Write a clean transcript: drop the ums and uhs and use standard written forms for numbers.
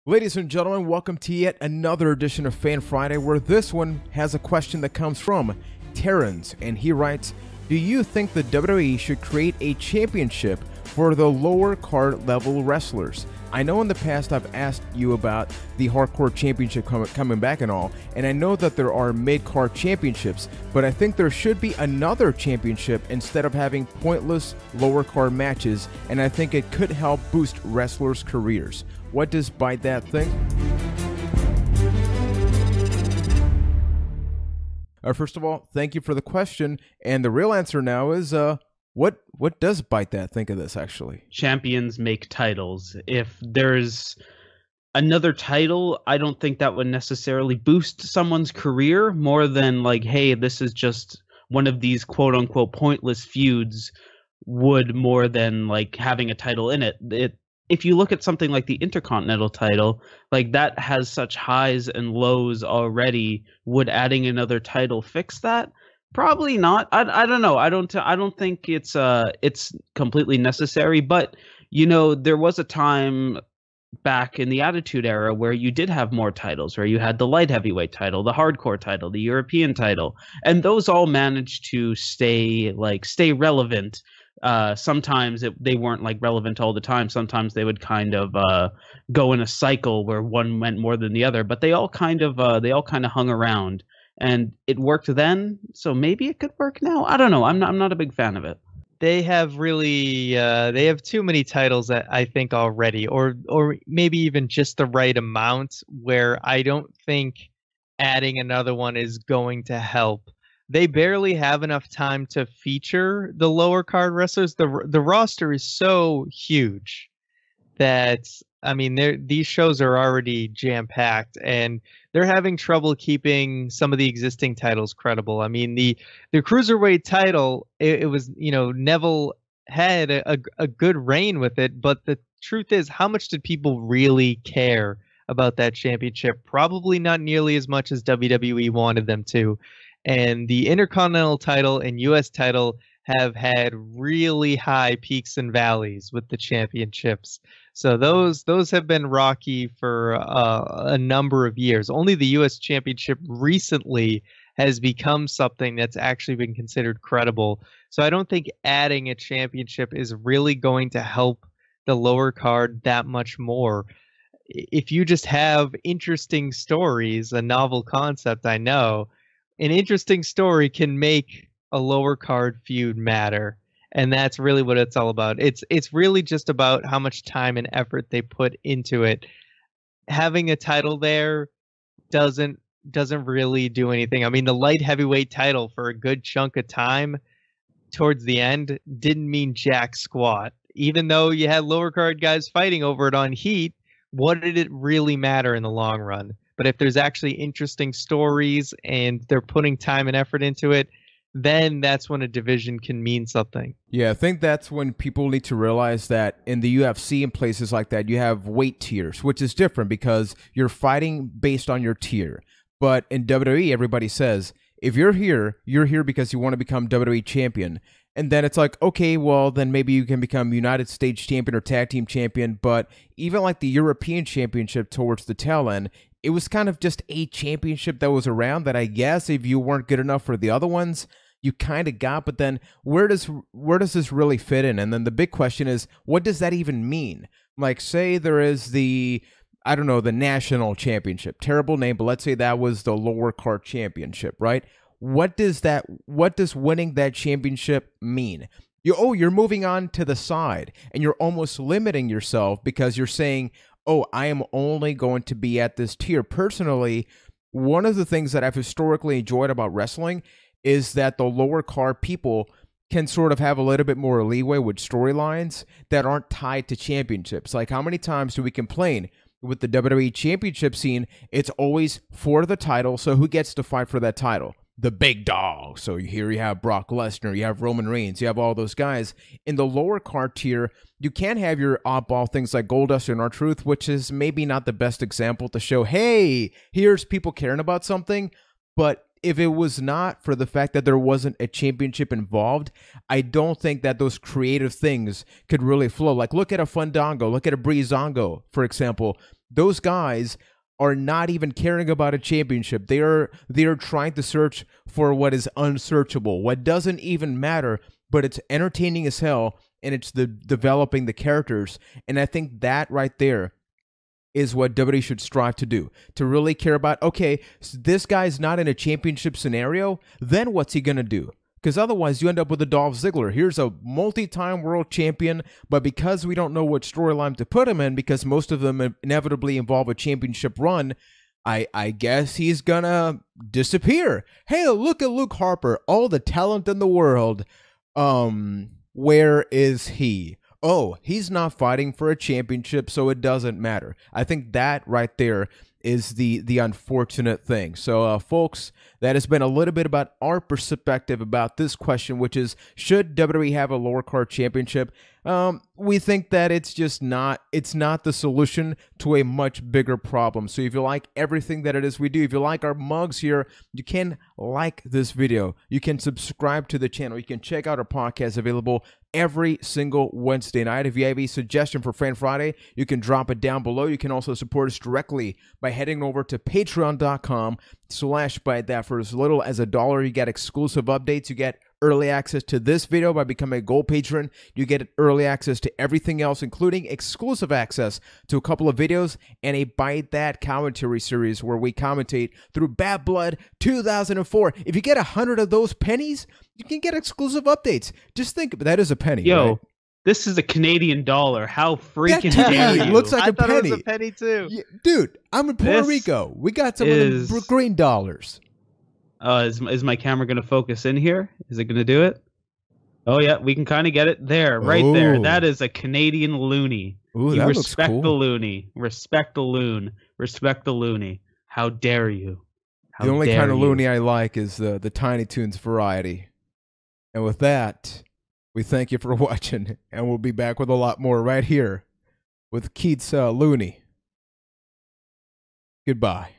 Ladies and gentlemen, welcome to yet another edition of Fan Friday, where this one has a question that comes from Terrence, and he writes, do you think the WWE should create a championship for the lower card level wrestlers? I know in the past I've asked you about the Hardcore Championship coming back and all, and I know that there are mid-card championships, but I think there should be another championship instead of having pointless lower card matches, and I think it could help boost wrestlers' careers. What does Byte that think? First of all, thank you for the question, and the real answer now is, what does Byte that think of this, actually? Champions make titles. If there's another title, I don't think that would necessarily boost someone's career more than like, hey, this is just one of these quote-unquote pointless feuds would, more than like having a title in it. If you look at something like the Intercontinental title, like that has such highs and lows already, would adding another title fix that? Probably not. I don't know. I don't think it's completely necessary, but you know, there was a time back in the Attitude Era where you did have more titles, where you had the light heavyweight title, the hardcore title, the European title, and those all managed to stay relevant. Sometimes they weren't like relevant all the time. Sometimes they would kind of go in a cycle where one went more than the other, but they all kind of hung around. And it worked then, so maybe it could work now. I don't know. I'm not a big fan of it. They have really they have too many titles that I think already, or maybe even just the right amount, where I don't think adding another one is going to help. They barely have enough time to feature the lower card wrestlers. The roster is so huge that, I mean, these shows are already jam-packed, and they're having trouble keeping some of the existing titles credible. I mean, the Cruiserweight title, it was, you know, Neville had a good reign with it, but the truth is, how much did people really care about that championship? Probably not nearly as much as WWE wanted them to. And the Intercontinental title and US title have had really high peaks and valleys with the championships. So those have been rocky for a number of years. Only the US Championship recently has become something that's actually been considered credible. So I don't think adding a championship is really going to help the lower card that much more. If you just have interesting stories, a novel concept, I know, an interesting story can make a lower card feud matter. And that's really what it's all about. It's really just about how much time and effort they put into it. Having a title there doesn't really do anything. I mean, the light heavyweight title for a good chunk of time towards the end didn't mean jack squat. Even though you had lower card guys fighting over it on Heat, what did it really matter in the long run? But if there's actually interesting stories and they're putting time and effort into it, then that's when a division can mean something. Yeah, I think that's when people need to realize that in the UFC and places like that, you have weight tiers, which is different because you're fighting based on your tier. But in WWE, everybody says, if you're here because you want to become WWE champion. And then it's like, okay, well, then maybe you can become United States champion or tag team champion. But even like the European championship towards the tail end, it was kind of just a championship that was around that I guess if you weren't good enough for the other ones, you kind of got. But then where does this really fit in? And then the big question is, what does that even mean? Like, say there is the, I don't know, the national championship. Terrible name, but let's say that was the lower card championship, right? What does winning that championship mean? You're moving on to the side, and you're almost limiting yourself because you're saying, oh, I am only going to be at this tier. Personally, one of the things that I've historically enjoyed about wrestling is that the lower card people can sort of have a little bit more leeway with storylines that aren't tied to championships. Like, how many times do we complain with the WWE championship scene? It's always for the title, so who gets to fight for that title? The big dog. So here you have Brock Lesnar, you have Roman Reigns, you have all those guys. In the lower card tier, you can have your oddball things like Goldust and R-Truth, which is maybe not the best example to show, hey, here's people caring about something. But if it was not for the fact that there wasn't a championship involved, I don't think that those creative things could really flow. Like, look at a Fandango, look at a Breezango, for example. those guys are not even caring about a championship. They are trying to search for what is unsearchable, what doesn't even matter, but it's entertaining as hell, and it's developing the characters. And I think that right there is what WWE should strive to do, to really care about, okay, so this guy's not in a championship scenario, then what's he going to do? Because otherwise you end up with a Dolph Ziggler. Here's a multi-time world champion, but because we don't know what storyline to put him in, because most of them inevitably involve a championship run, I guess he's gonna disappear. Hey, look at Luke Harper, all the talent in the world. Where is he? Oh, he's not fighting for a championship, so it doesn't matter. I think that right there is the unfortunate thing. So, folks, that has been a little bit about our perspective about this question, which is, should WWE have a lower card championship? We think that it's just not, it's not the solution to a much bigger problem. So if you like everything that it is we do, if you like our mugs here, you can like this video, you can subscribe to the channel, you can check out our podcast available every single Wednesday night. If you have a suggestion for Fan Friday, you can drop it down below. You can also support us directly by heading over to patreon.com/byte. For as little as $1, you get exclusive updates. You get early access to this video by becoming a gold patron. You get early access to everything else, including exclusive access to a couple of videos and a Byte That commentary series where we commentate through Bad Blood 2004. If you get 100 of those pennies, you can get exclusive updates. Just think, that is a penny. Yo, right? this is a Canadian dollar. How freaking That dare TV you? looks like I a thought penny. it was a penny too. Yeah, dude, I'm in Puerto This Rico. We got some of the green dollars. Is my camera going to focus in here? Is it going to do it? Oh, yeah, we can kind of get it there, right there. Ooh. That is a Canadian loony. Ooh, You that looks respect cool. the loony. Respect the loon. Respect the loony. How dare you? How The only dare kind of you. loony I like is the Tiny Toons variety. And with that, we thank you for watching, and we'll be back with a lot more right here with Keats Looney. Goodbye.